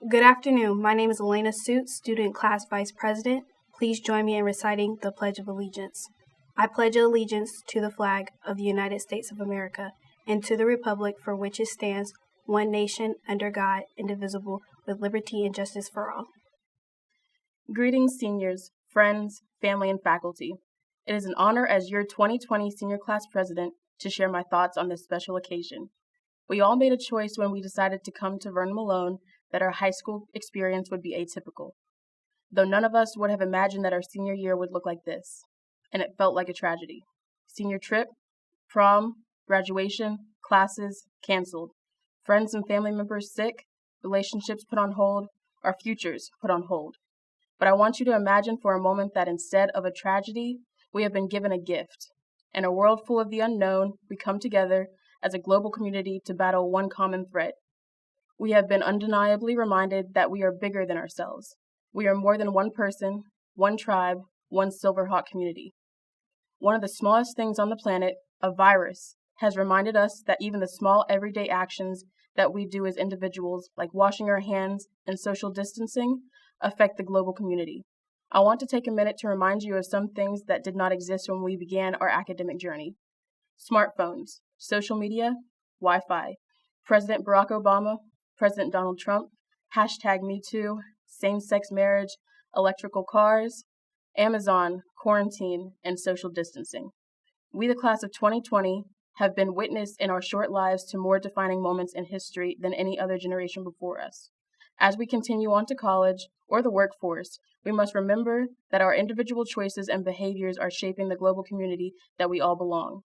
Good afternoon. My name is Elena Suit, Student Class Vice President. Please join me in reciting the Pledge of Allegiance. I pledge allegiance to the flag of the United States of America and to the republic for which it stands, one nation, under God, indivisible, with liberty and justice for all. Greetings, seniors, friends, family, and faculty. It is an honor as your 2020 Senior Class President to share my thoughts on this special occasion. We all made a choice when we decided to come to Vernon Malone that our high school experience would be atypical, though none of us would have imagined that our senior year would look like this, and it felt like a tragedy. Senior trip, prom, graduation, classes canceled, friends and family members sick, relationships put on hold, our futures put on hold. But I want you to imagine for a moment that instead of a tragedy, we have been given a gift. In a world full of the unknown, we come together as a global community to battle one common threat. We have been undeniably reminded that we are bigger than ourselves. We are more than one person, one tribe, one Silverhawk community. One of the smallest things on the planet, a virus, has reminded us that even the small everyday actions that we do as individuals, like washing our hands and social distancing, affect the global community. I want to take a minute to remind you of some things that did not exist when we began our academic journey. Smartphones, social media, Wi-Fi, President Barack Obama, President Donald Trump, #MeToo, same-sex marriage, electrical cars, Amazon, quarantine, and social distancing. We, the class of 2020, have been witness in our short lives to more defining moments in history than any other generation before us. As we continue on to college or the workforce, we must remember that our individual choices and behaviors are shaping the global community that we all belong.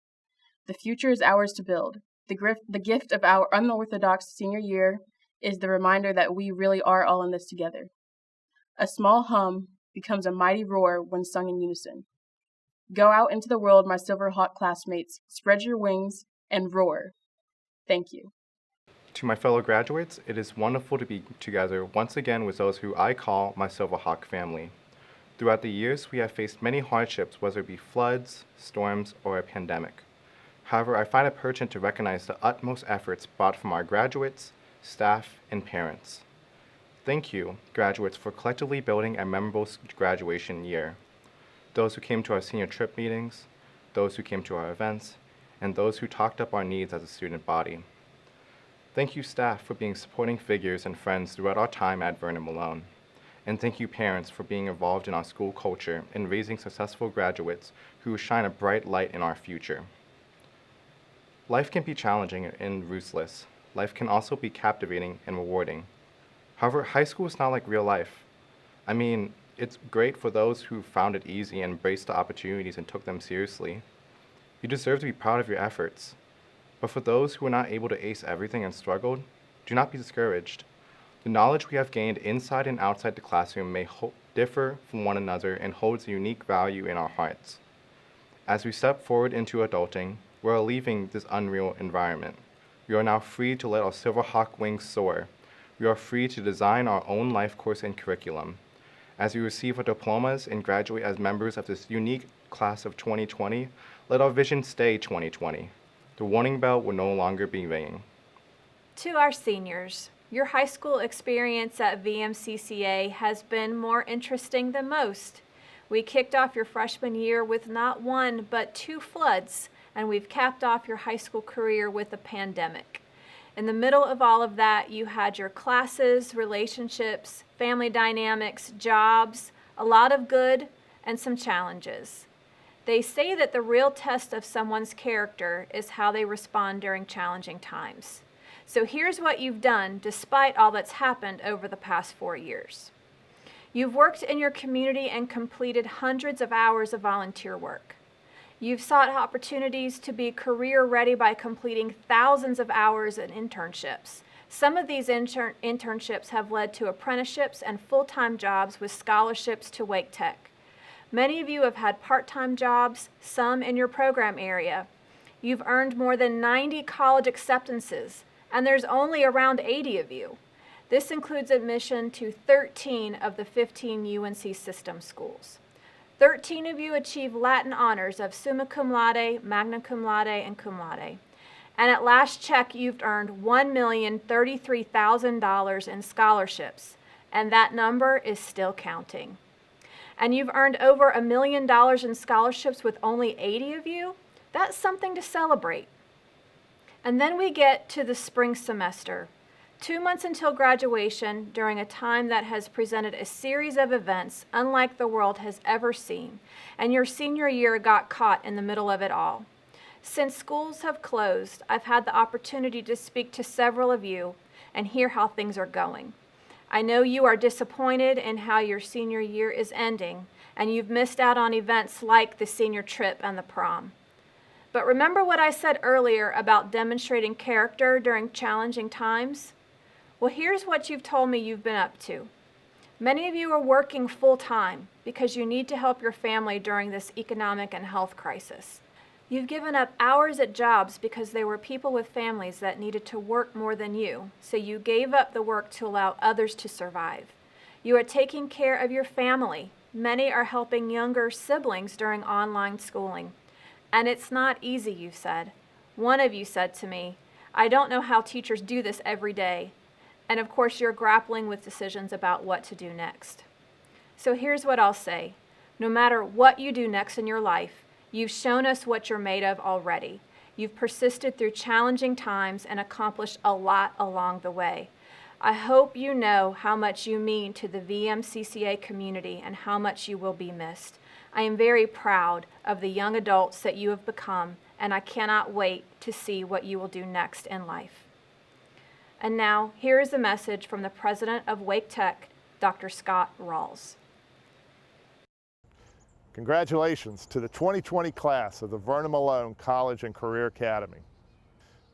The future is ours to build. The gift of our unorthodox senior year is the reminder that we really are all in this together. A small hum becomes a mighty roar when sung in unison. Go out into the world, my Silverhawk classmates, spread your wings, and roar. Thank you. To my fellow graduates, it is wonderful to be together once again with those who I call my Silverhawk family. Throughout the years, we have faced many hardships, whether it be floods, storms, or a pandemic. However, I find it pertinent to recognize the utmost efforts brought from our graduates, staff, and parents. Thank you, graduates, for collectively building a memorable graduation year. Those who came to our senior trip meetings, those who came to our events, and those who talked up our needs as a student body. Thank you, staff, for being supporting figures and friends throughout our time at Vernon Malone. And thank you, parents, for being involved in our school culture and raising successful graduates who shine a bright light in our future. Life can be challenging and ruthless. Life can also be captivating and rewarding. However, high school is not like real life. I mean, it's great for those who found it easy and embraced the opportunities and took them seriously. You deserve to be proud of your efforts. But for those who were not able to ace everything and struggled, do not be discouraged. The knowledge we have gained inside and outside the classroom may differ from one another and holds a unique value in our hearts. As we step forward into adulting, we are leaving this unreal environment. We are now free to let our Silverhawk wings soar. We are free to design our own life course and curriculum. As we receive our diplomas and graduate as members of this unique class of 2020, let our vision stay 2020. The warning bell will no longer be ringing. To our seniors, your high school experience at VMCCA has been more interesting than most. We kicked off your freshman year with not one, but 2 floods, and we've capped off your high school career with a pandemic. In the middle of all of that, you had your classes, relationships, family dynamics, jobs, a lot of good, and some challenges. They say that the real test of someone's character is how they respond during challenging times. So here's what you've done despite all that's happened over the past 4 years. You've worked in your community and completed hundreds of hours of volunteer work. You've sought opportunities to be career ready by completing thousands of hours in internships. Some of these internships have led to apprenticeships and full-time jobs with scholarships to Wake Tech. Many of you have had part-time jobs, some in your program area. You've earned more than 90 college acceptances, and there's only around 80 of you. This includes admission to 13 of the 15 UNC system schools. 13 of you achieve Latin honors of summa cum laude, magna cum laude, and cum laude. And at last check, you've earned $1,033,000 in scholarships, and that number is still counting. And you've earned over $1 million in scholarships with only 80 of you. That's something to celebrate. And then we get to the spring semester, 2 months until graduation, during a time that has presented a series of events unlike the world has ever seen, and your senior year got caught in the middle of it all. Since schools have closed, I've had the opportunity to speak to several of you and hear how things are going. I know you are disappointed in how your senior year is ending, and you've missed out on events like the senior trip and the prom. But remember what I said earlier about demonstrating character during challenging times? Well, here's what you've told me you've been up to. Many of you are working full-time because you need to help your family during this economic and health crisis. You've given up hours at jobs because there were people with families that needed to work more than you, so you gave up the work to allow others to survive. You are taking care of your family. Many are helping younger siblings during online schooling. And it's not easy, you've said. One of you said to me, "I don't know how teachers do this every day." And of course, you're grappling with decisions about what to do next. So here's what I'll say. No matter what you do next in your life, you've shown us what you're made of already. You've persisted through challenging times and accomplished a lot along the way. I hope you know how much you mean to the VMCCA community and how much you will be missed. I am very proud of the young adults that you have become, and I cannot wait to see what you will do next in life. And now, here is a message from the president of Wake Tech, Dr. Scott Rawls. Congratulations to the 2020 class of the Vernon Malone College and Career Academy.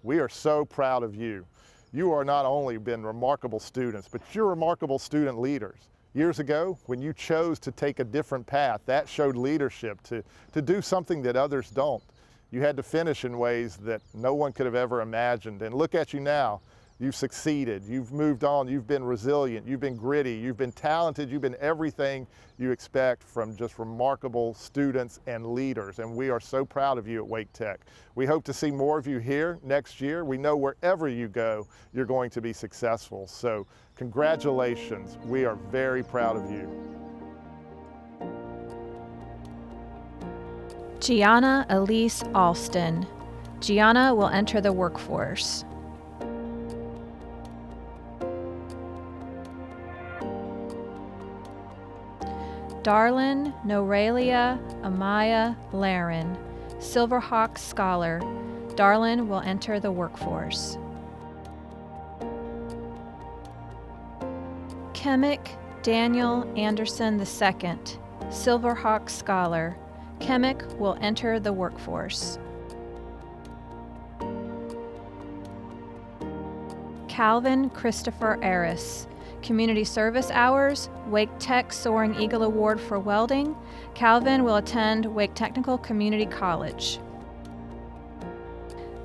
We are so proud of you. You are not only been remarkable students, but you're remarkable student leaders. Years ago, when you chose to take a different path, that showed leadership to do something that others don't. You had to finish in ways that no one could have ever imagined. And look at you now. You've succeeded, you've moved on, you've been resilient, you've been gritty, you've been talented, you've been everything you expect from just remarkable students and leaders. And we are so proud of you at Wake Tech. We hope to see more of you here next year. We know wherever you go, you're going to be successful. So congratulations, we are very proud of you. Gianna Elise Alston. Gianna will enter the workforce. Darlin Norelia Amaya Laren, Silverhawk Scholar. Darlin will enter the workforce. Kemick Daniel Anderson II, Silverhawk Scholar. Kemick will enter the workforce. Calvin Christopher Aris, Community Service Hours, Wake Tech Soaring Eagle Award for Welding. Calvin will attend Wake Technical Community College.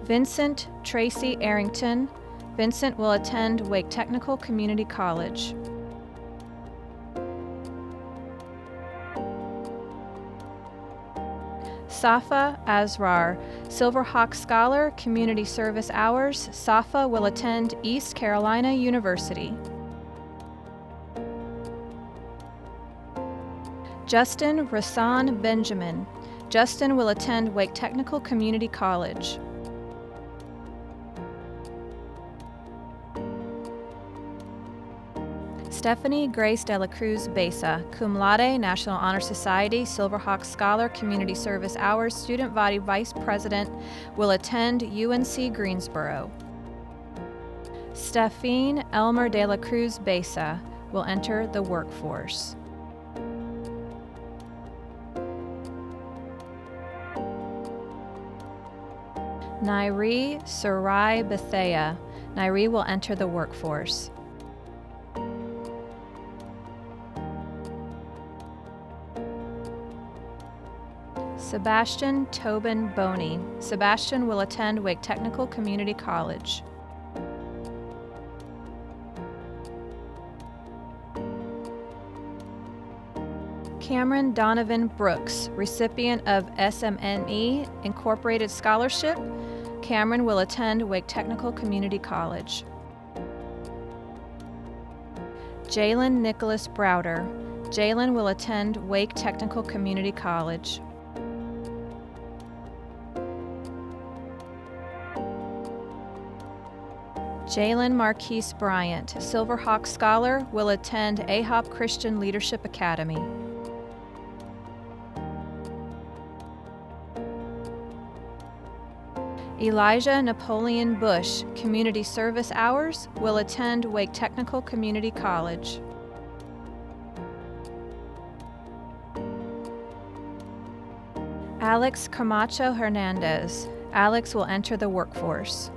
Vincent Tracy Arrington. Vincent will attend Wake Technical Community College. Safa Azrar, Silverhawk Scholar, Community Service Hours. Safa will attend East Carolina University. Justin Rasan Benjamin. Justin will attend Wake Technical Community College. Stephanie Grace de la Cruz Besa, cum laude, National Honor Society, Silverhawk Scholar, Community Service Hours, Student Body Vice President, will attend UNC Greensboro. Stephine Elmer de la Cruz Besa will enter the workforce. Nairi Sarai Bethea. Nairi will enter the workforce. Sebastian Tobin Boney. Sebastian will attend Wake Technical Community College. Cameron Donovan Brooks, recipient of SMNE Incorporated Scholarship. Cameron will attend Wake Technical Community College. Jalen Nicholas Browder. Jalen will attend Wake Technical Community College. Jalen Marquise Bryant, Silverhawk Scholar, will attend AHOP Christian Leadership Academy. Elijah Napoleon Bush, Community Service Hours, will attend Wake Technical Community College. Alex Camacho Hernandez. Alex will enter the workforce.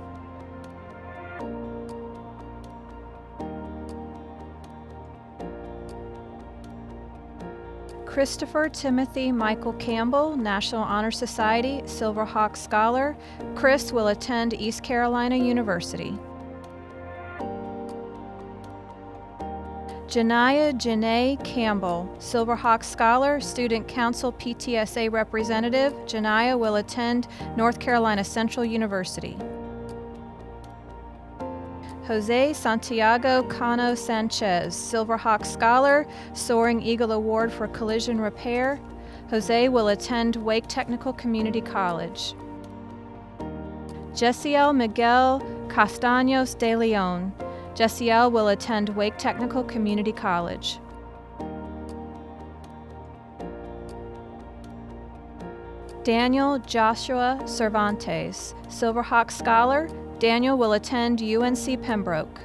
Christopher Timothy Michael Campbell, National Honor Society, Silverhawk Scholar. Chris will attend East Carolina University. Janiyah Janae Campbell, Silverhawk Scholar, Student Council PTSA Representative. Janiyah will attend North Carolina Central University. Jose Santiago Cano Sanchez, Silverhawk Scholar, Soaring Eagle Award for Collision Repair. Jose will attend Wake Technical Community College. Jessiel Miguel Castaños de Leon. Jessiel will attend Wake Technical Community College. Daniel Joshua Cervantes, Silverhawk Scholar. Daniel will attend UNC Pembroke.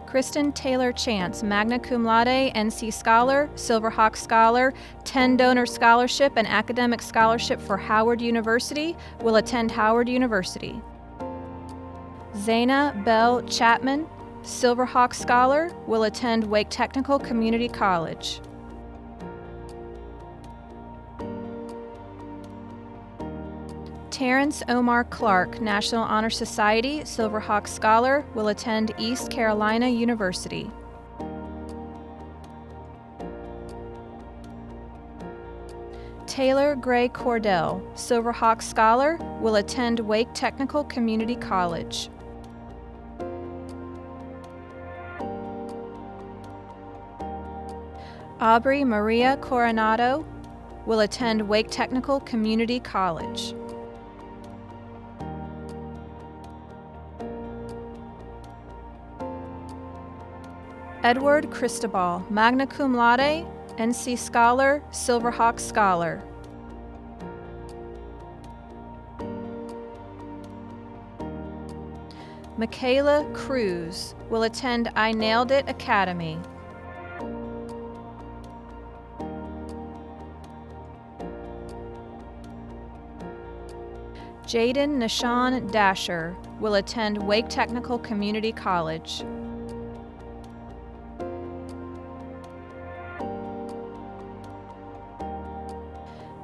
Kristen Taylor Chance, Magna Cum Laude, NC Scholar, Silverhawk Scholar, 10 Donor Scholarship and Academic Scholarship for Howard University, will attend Howard University. Zaina Bell Chapman, Silverhawk Scholar, will attend Wake Technical Community College. Terrence Omar Clark, National Honor Society, Silverhawk Scholar, will attend East Carolina University. Taylor Gray Cordell, Silverhawk Scholar, will attend Wake Technical Community College. Aubrey Maria Coronado will attend Wake Technical Community College. Edward Cristobal, Magna Cum Laude, NC Scholar, Silverhawk Scholar. Michaela Cruz will attend I Nailed It Academy. Jaden Nishan Dasher will attend Wake Technical Community College.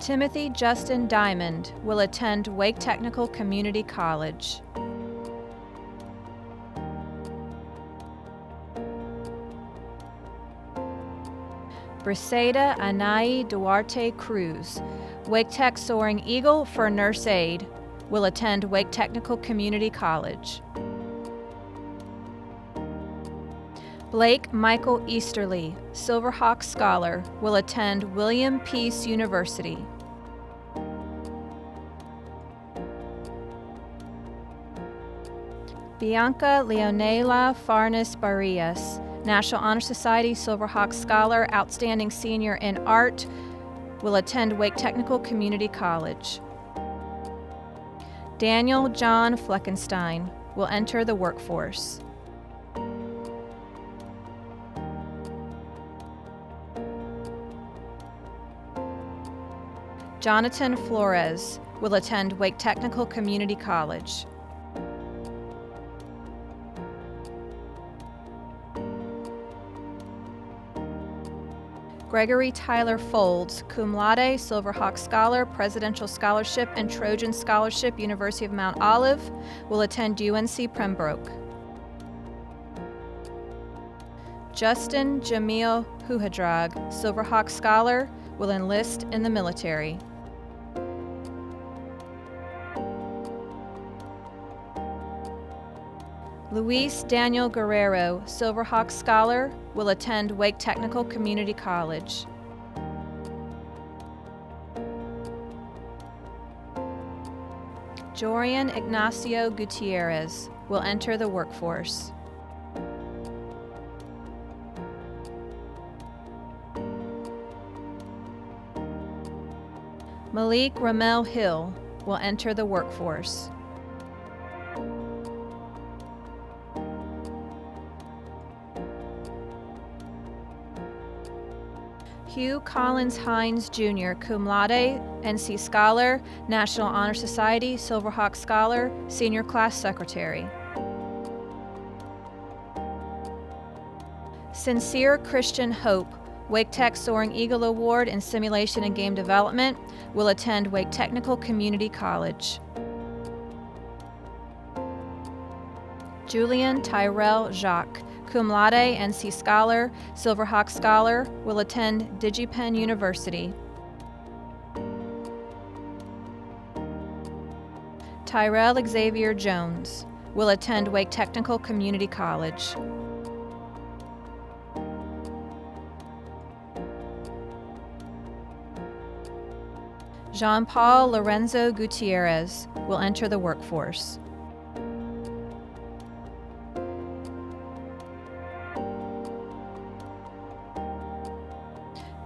Timothy Justin Diamond will attend Wake Technical Community College. Briseida Anai Duarte Cruz, Wake Tech Soaring Eagle for Nurse Aid, will attend Wake Technical Community College. Blake Michael Easterly, Silverhawk Scholar, will attend William Peace University. Bianca Leonela Farnes Barrias, National Honor Society, Silverhawk Scholar, Outstanding Senior in Art, will attend Wake Technical Community College. Daniel John Fleckenstein will enter the workforce. Jonathan Flores will attend Wake Technical Community College. Gregory Tyler Folds, cum laude, Silverhawk Scholar, Presidential Scholarship and Trojan Scholarship, University of Mount Olive, will attend UNC Pembroke. Justin Jamil Huhadrag, Silverhawk Scholar, will enlist in the military. Luis Daniel Guerrero, Silverhawk Scholar, will attend Wake Technical Community College. Jorian Ignacio Gutierrez will enter the workforce. Malik Ramel Hill will enter the workforce. Hugh Collins Hines Jr., cum laude, NC Scholar, National Honor Society, Silverhawk Scholar, Senior Class Secretary. Sincere Christian Hope, Wake Tech Soaring Eagle Award in Simulation and Game Development, will attend Wake Technical Community College. Julian Tyrell Jacques, cum laude, NC Scholar, Silverhawk Scholar, will attend DigiPenn University. Tyrell Xavier Jones will attend Wake Technical Community College. Jean-Paul Lorenzo Gutierrez will enter the workforce.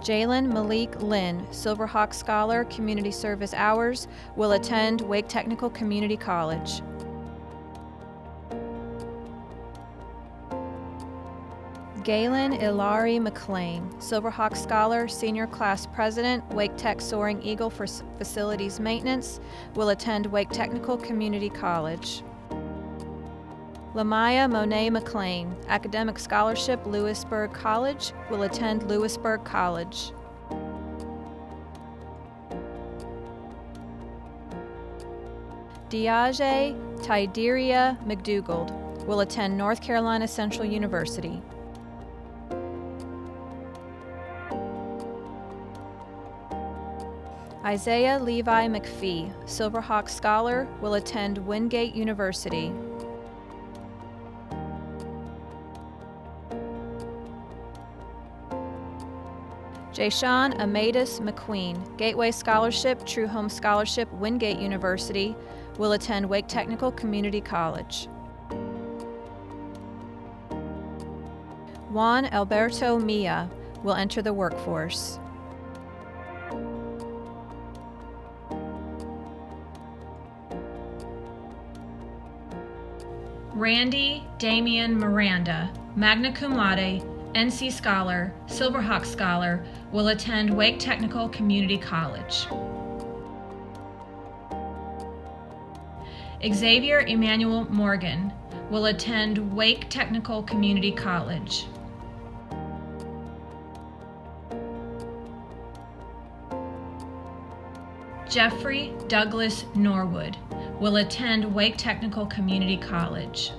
Jalen Malik Lynn, Silverhawk Scholar, Community Service Hours, will attend Wake Technical Community College. Galen Ilari McLean, Silverhawk Scholar, Senior Class President, Wake Tech Soaring Eagle for Facilities Maintenance, will attend Wake Technical Community College. Lamaya Monet McLean, Academic Scholarship, Lewisburg College, will attend Lewisburg College. Diaje Tyderia McDougald will attend North Carolina Central University. Isaiah Levi McPhee, Silverhawk Scholar, will attend Wingate University. Jashawn Amadis McQueen, Gateway Scholarship, True Home Scholarship, Wingate University, will attend Wake Technical Community College. Juan Alberto Mia will enter the workforce. Randy Damian Miranda, magna cum laude, NC Scholar, Silverhawk Scholar, will attend Wake Technical Community College. Xavier Emmanuel Morgan will attend Wake Technical Community College. Jeffrey Douglas Norwood will attend Wake Technical Community College.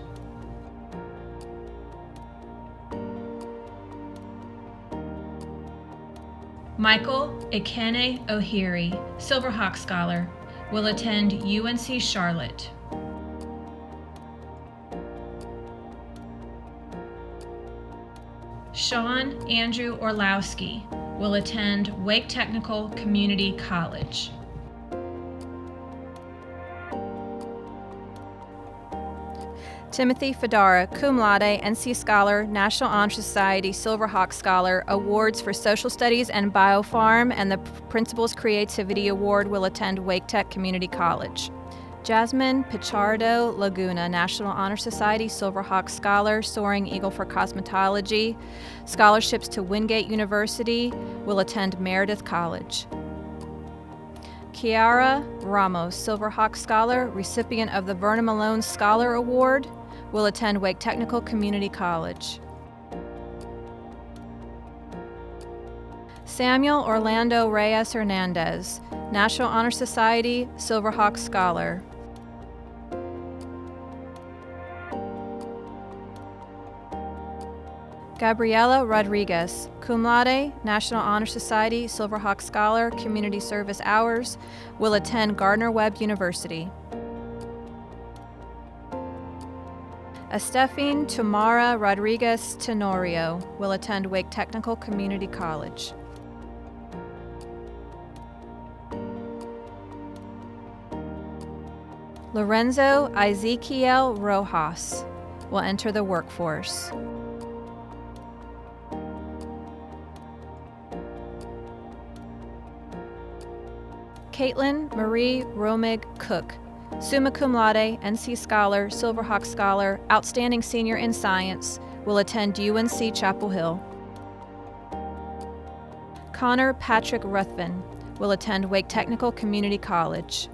Michael Ekene O'Heary, Silverhawk Scholar, will attend UNC Charlotte. Sean Andrew Orlowski will attend Wake Technical Community College. Timothy Fedara, cum laude, NC Scholar, National Honor Society, Silverhawk Scholar, Awards for Social Studies and Biopharm, and the Principal's Creativity Award, will attend Wake Tech Community College. Jasmine Pichardo Laguna, National Honor Society, Silverhawk Scholar, Soaring Eagle for Cosmetology, scholarships to Wingate University, will attend Meredith College. Kiara Ramos, Silverhawk Scholar, recipient of the Vernon Malone Scholar Award, will attend Wake Technical Community College. Samuel Orlando Reyes Hernandez, National Honor Society, Silverhawk Scholar. Gabriela Rodriguez, cum laude, National Honor Society, Silverhawk Scholar, Community Service Hours, will attend Gardner-Webb University. Estefine Tamara Rodriguez Tenorio will attend Wake Technical Community College. Lorenzo Ezequiel Rojas will enter the workforce. Caitlin Marie Romig Cook, summa cum laude, NC Scholar, Silverhawk Scholar, Outstanding Senior in Science, will attend UNC Chapel Hill. Connor Patrick Ruthven will attend Wake Technical Community College.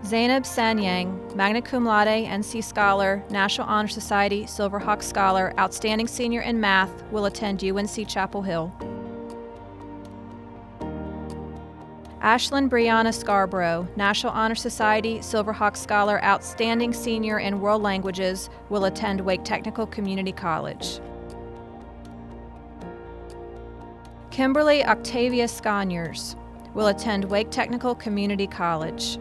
Zainab Sanyang, magna cum laude, NC Scholar, National Honor Society, Silverhawk Scholar, Outstanding Senior in Math, will attend UNC Chapel Hill. Ashlyn Brianna Scarborough, National Honor Society, Silverhawk Scholar, Outstanding Senior in World Languages, will attend Wake Technical Community College. Kimberly Octavia Sconyers will attend Wake Technical Community College.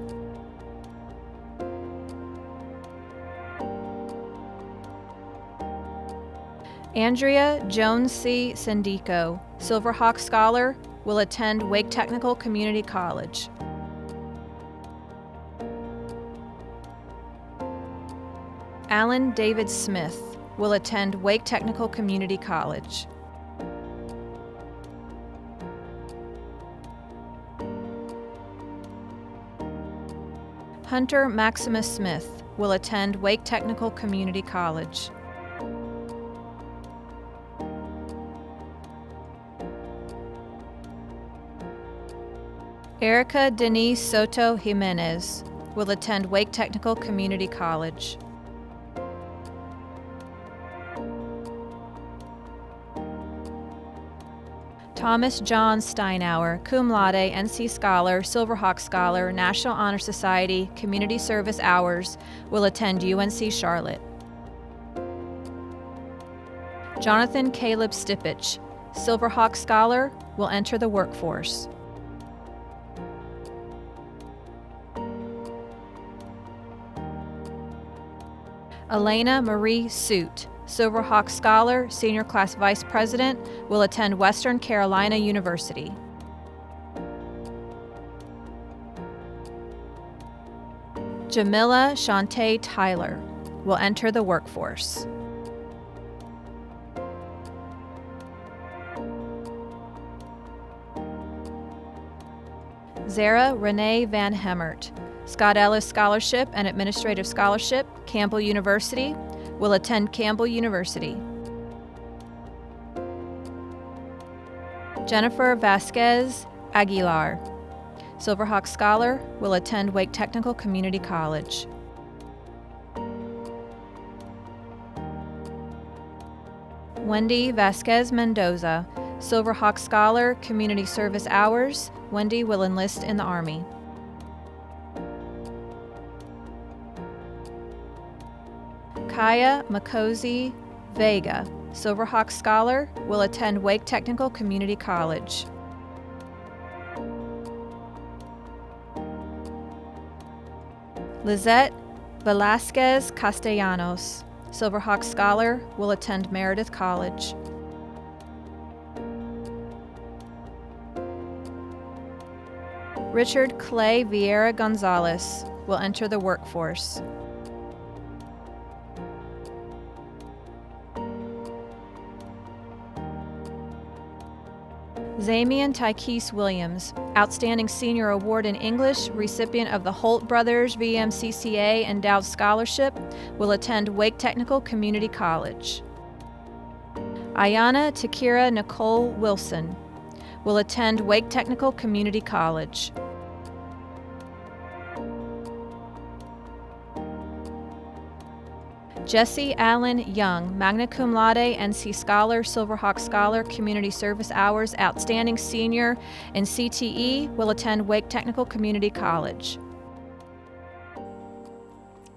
Andrea Jones C. Sendico, Silverhawk Scholar, will attend Wake Technical Community College. Alan David Smith will attend Wake Technical Community College. Hunter Maximus Smith will attend Wake Technical Community College. Erica Denise Soto Jimenez will attend Wake Technical Community College. Thomas John Steinauer, cum laude, NC Scholar, Silverhawk Scholar, National Honor Society, Community Service Hours, will attend UNC Charlotte. Jonathan Caleb Stipich, Silverhawk Scholar, will enter the workforce. Elena Marie Suit, Silverhawk Scholar, Senior Class Vice President, will attend Western Carolina University. Jamila Shantae Tyler will enter the workforce. Zara Renee Van Hemert, Scott Ellis Scholarship and Administrative Scholarship, Campbell University, will attend Campbell University. Jennifer Vasquez Aguilar, Silverhawk Scholar, will attend Wake Technical Community College. Wendy Vasquez Mendoza, Silverhawk Scholar, Community Service Hours. Wendy will enlist in the Army. Kaya Makosi Vega, Silverhawk Scholar, will attend Wake Technical Community College. Lizette Velasquez Castellanos, Silverhawk Scholar, will attend Meredith College. Richard Clay Vieira Gonzalez will enter the workforce. Zamian Tykees Williams, Outstanding Senior Award in English, recipient of the Holt Brothers VMCCA Endowed Scholarship, will attend Wake Technical Community College. Ayana Takira Nicole Wilson will attend Wake Technical Community College. Jesse Allen Young, magna cum laude, NC Scholar, Silverhawk Scholar, Community Service Hours, Outstanding Senior in CTE, will attend Wake Technical Community College.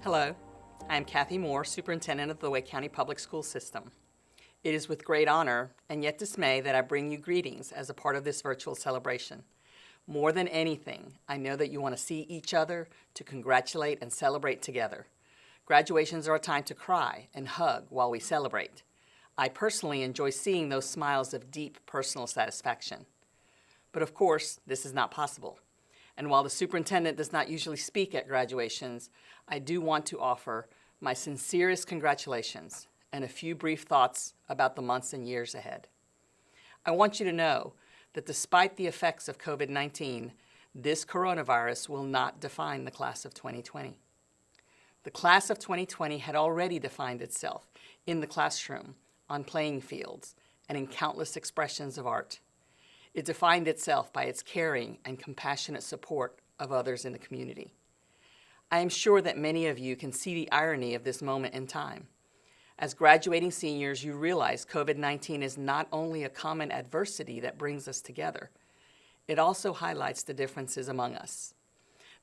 Hello, I am Kathy Moore, Superintendent of the Wake County Public School System. It is with great honor and yet dismay that I bring you greetings as a part of this virtual celebration. More than anything, I know that you want to see each other, to congratulate and celebrate together. Graduations are a time to cry and hug while we celebrate. I personally enjoy seeing those smiles of deep personal satisfaction. But of course, this is not possible. And while the superintendent does not usually speak at graduations, I do want to offer my sincerest congratulations and a few brief thoughts about the months and years ahead. I want you to know that despite the effects of COVID-19, this coronavirus will not define the class of 2020. The class of 2020 had already defined itself in the classroom, on playing fields, and in countless expressions of art. It defined itself by its caring and compassionate support of others in the community. I am sure that many of you can see the irony of this moment in time. As graduating seniors, you realize COVID-19 is not only a common adversity that brings us together, it also highlights the differences among us.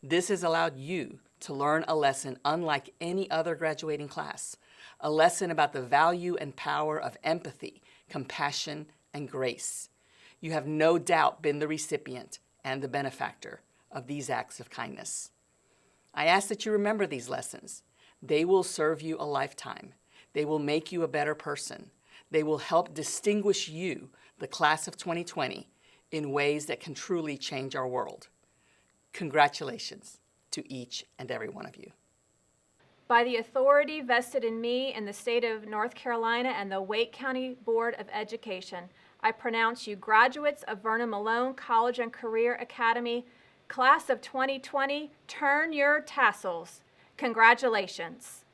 This has allowed you to learn a lesson unlike any other graduating class, a lesson about the value and power of empathy, compassion, and grace. You have no doubt been the recipient and the benefactor of these acts of kindness. I ask that you remember these lessons. They will serve you a lifetime. They will make you a better person. They will help distinguish you, the class of 2020, in ways that can truly change our world. Congratulations to each and every one of you. By the authority vested in me in the state of North Carolina and the Wake County Board of Education, I pronounce you graduates of Vernon Malone College and Career Academy, class of 2020, turn your tassels. Congratulations.